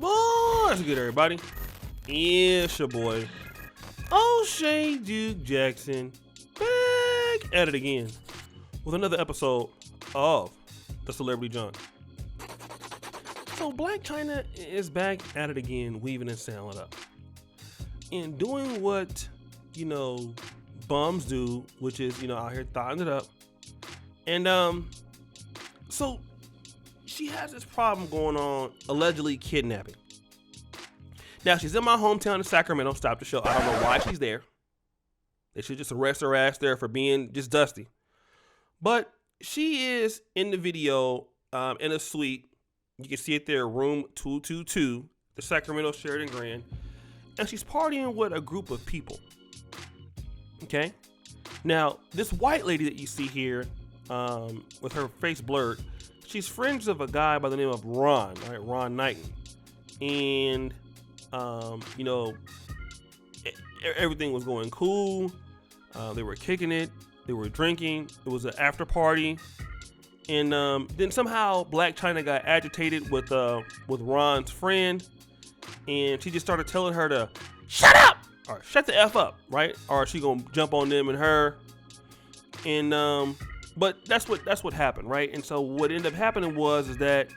What's good, everybody? It's your boy, O'Shea Duke Jackson, back at it again with another episode of The Celebrity John. So Blacc Chyna is back at it again, weaving and sailing up. And doing what, bums do, which is, out here thotting it up. And, so she has this problem going on, allegedly kidnapping. Now, she's in my hometown of Sacramento. Stop the show. I don't know why she's there. They should just arrest her ass there for being just dusty. But she is in the video in a suite. You can see it there, room 222, the Sacramento Sheraton Grand. And she's partying with a group of people. Okay? Now, this white lady that you see here with her face blurred, she's friends of a guy by the name of Ron, right? Ron Knighton. And, everything was going cool. They were kicking it. They were drinking. It was an after party. And then somehow Blacc Chyna got agitated with Ron's friend. And she just started telling her to shut up or shut the F up, right? Or she gonna jump on them and her. And but that's what happened, right? And so what ended up happening was that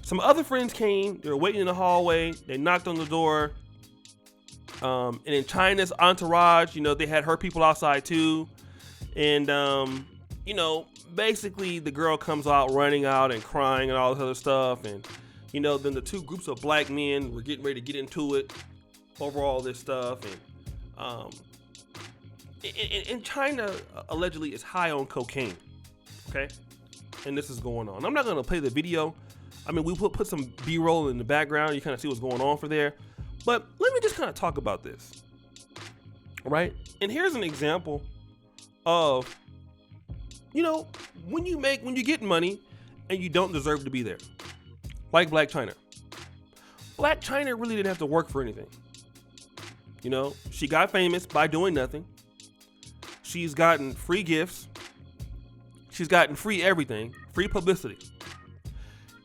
some other friends came. They were waiting in the hallway. They knocked on the door. And in Chyna's entourage, they had her people outside too. And basically the girl comes out running out and crying and all this other stuff. And then the two groups of black men were getting ready to get into it over all this stuff. And Chyna allegedly is high on cocaine. Okay. And this is going on. I'm not going to play the video. I mean, we put some B-roll in the background. You kind of see what's going on for there. But let me just kind of talk about this. Right? And here's an example of, when you get money and you don't deserve to be there. Like Blacc Chyna. Blacc Chyna really didn't have to work for anything. She got famous by doing nothing. She's gotten free gifts. She's gotten free everything, free publicity.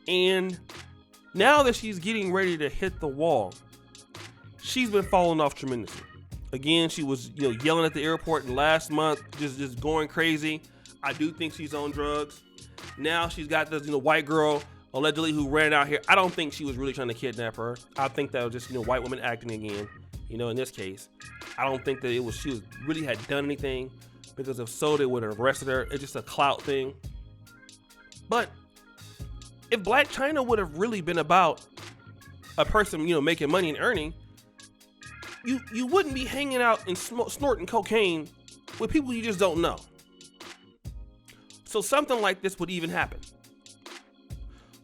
And now that she's getting ready to hit the wall, she's been falling off tremendously. Again, she was, yelling at the airport last month, just going crazy. I do think she's on drugs. Now she's got this, white girl allegedly who ran out here. I don't think she was really trying to kidnap her. I think that was just, white women acting again. In this case, I don't think that she really had done anything, because if so, they would have arrested her. It's just a clout thing. But if Blacc Chyna would have really been about a person, making money and earning, you wouldn't be hanging out and snorting cocaine with people you just don't know. So something like this would even happen.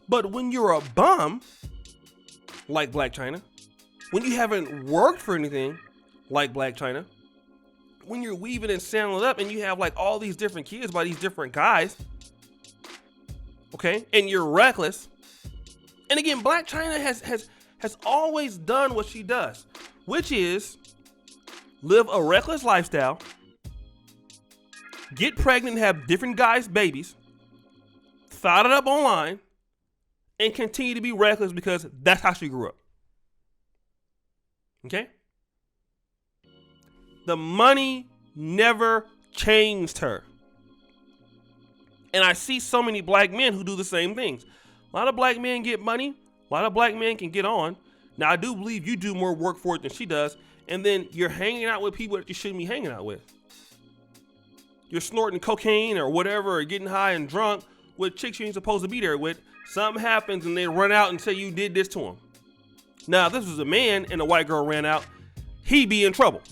But when you're a bum, like Blacc Chyna, when you haven't worked for anything, like Blacc Chyna, when you're weaving and sailing up and you have like all these different kids by these different guys, okay, and you're reckless. And again, Blacc Chyna has always done what she does, which is live a reckless lifestyle, get pregnant and have different guys' babies, thought it up online, and continue to be reckless because that's how she grew up. Okay? The money never changed her. And I see so many black men who do the same things. A lot of black men get money. A lot of black men can get on. Now, I do believe you do more work for it than she does. And then you're hanging out with people that you shouldn't be hanging out with. You're snorting cocaine or whatever, or getting high and drunk with chicks you ain't supposed to be there with. Something happens and they run out and say you did this to them. Now, if this was a man and a white girl ran out, he'd be in trouble.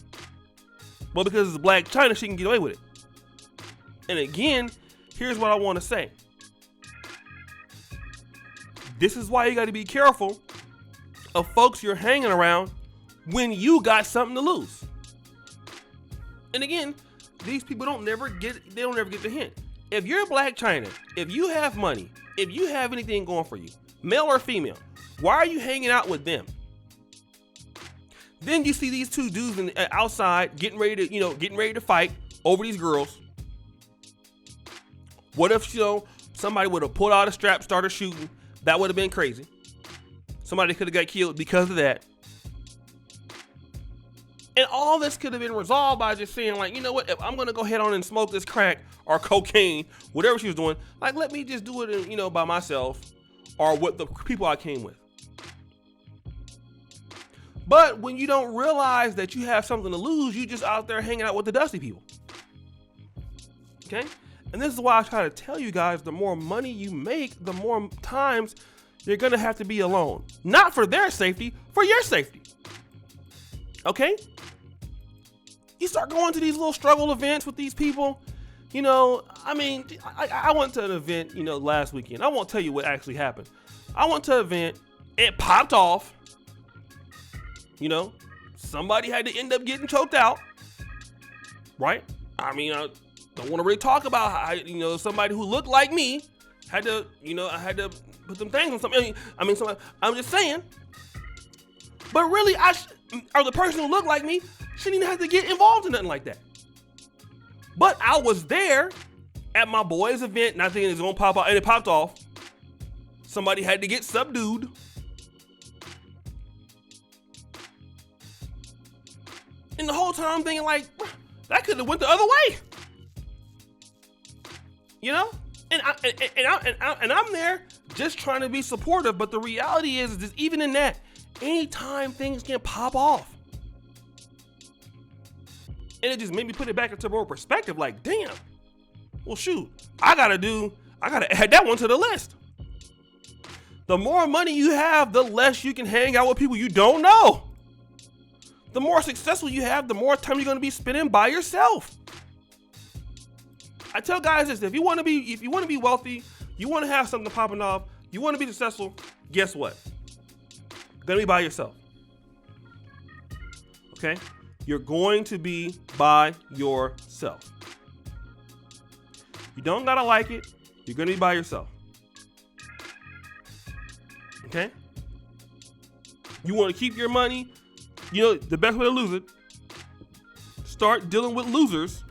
But because it's Blacc Chyna, she can get away with it. And again, here's what I want to say. This is why you got to be careful of folks you're hanging around when you got something to lose. And again, these people don't ever get the hint. If you're Blacc Chyna, if you have money, if you have anything going for you, male or female, why are you hanging out with them? Then you see these two dudes outside getting ready to fight over these girls. What if somebody would have pulled out a strap, started shooting? That would have been crazy. Somebody could have got killed because of that. And all this could have been resolved by just saying, like, you know what, if I'm gonna go ahead on and smoke this crack or cocaine, whatever she was doing, like, let me just do it, you know, by myself or with the people I came with. But when you don't realize that you have something to lose, you just out there hanging out with the dusty people. Okay? And this is why I try to tell you guys, the more money you make, the more times you're gonna have to be alone. Not for their safety, for your safety. Okay? You start going to these little struggle events with these people. You know, I mean, I went to an event, you know, last weekend. I won't tell you what actually happened. I went to an event, it popped off. You know, somebody had to end up getting choked out, right? I mean, I don't want to really talk about how, you know, somebody who looked like me had to, you know, I had to put some things on something. I'm just saying. But really, or the person who looked like me shouldn't even have to get involved in nothing like that. But I was there at my boy's event, not thinking it's gonna pop out, and it popped off. Somebody had to get subdued. And the whole time I'm thinking, like, that could have went the other way. You know? And I'm there just trying to be supportive, but the reality is just even in that, anytime things can pop off. And it just made me put it back into more perspective, like, damn, well, shoot, I gotta add that one to the list. The more money you have, the less you can hang out with people you don't know. The more successful you have, the more time you're gonna be spending by yourself. I tell guys this: if you want to be wealthy, you want to have something popping off, you want to be successful, guess what? You're gonna be by yourself. Okay? You're going to be by yourself. You don't gotta like it. You're gonna be by yourself. Okay? You want to keep your money. You know, the best way to lose it, start dealing with losers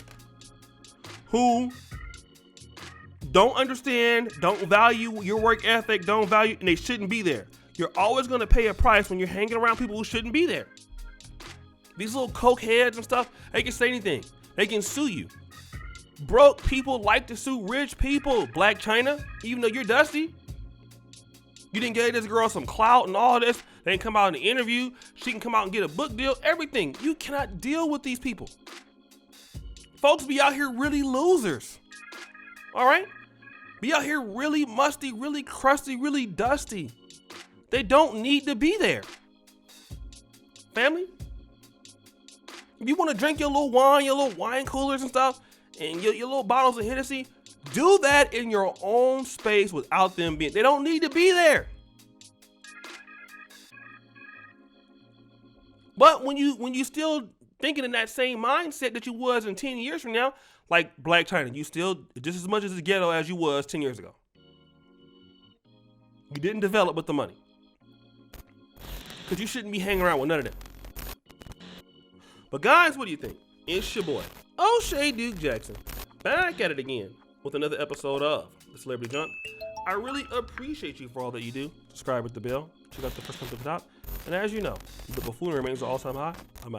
who don't understand, don't value your work ethic, and they shouldn't be there. You're always going to pay a price when you're hanging around people who shouldn't be there. These little coke heads and stuff, they can say anything. They can sue you. Broke people like to sue rich people, Blacc Chyna, even though you're dusty. You didn't get this girl some clout and all this. They can come out in the interview. She can come out and get a book deal, everything. You cannot deal with these people. Folks be out here really losers. All right? Be out here really musty, really crusty, really dusty. They don't need to be there. Family? If you want to drink your little wine coolers and stuff, and your little bottles of Hennessy, do that in your own space without them being. They don't need to be there. But when you still thinking in that same mindset that you was in 10 years from now, like Blacc Chyna, you still just as much as the ghetto as you was 10 years ago. You didn't develop with the money. Because you shouldn't be hanging around with none of that. But guys, what do you think? It's your boy, O'Shea Duke Jackson, back at it again with another episode of The Celebrity Junk. I really appreciate you for all that you do. Subscribe with the bell. Check out the first one to the top. And as you know, the buffoonery remains an all-time high. I'm out.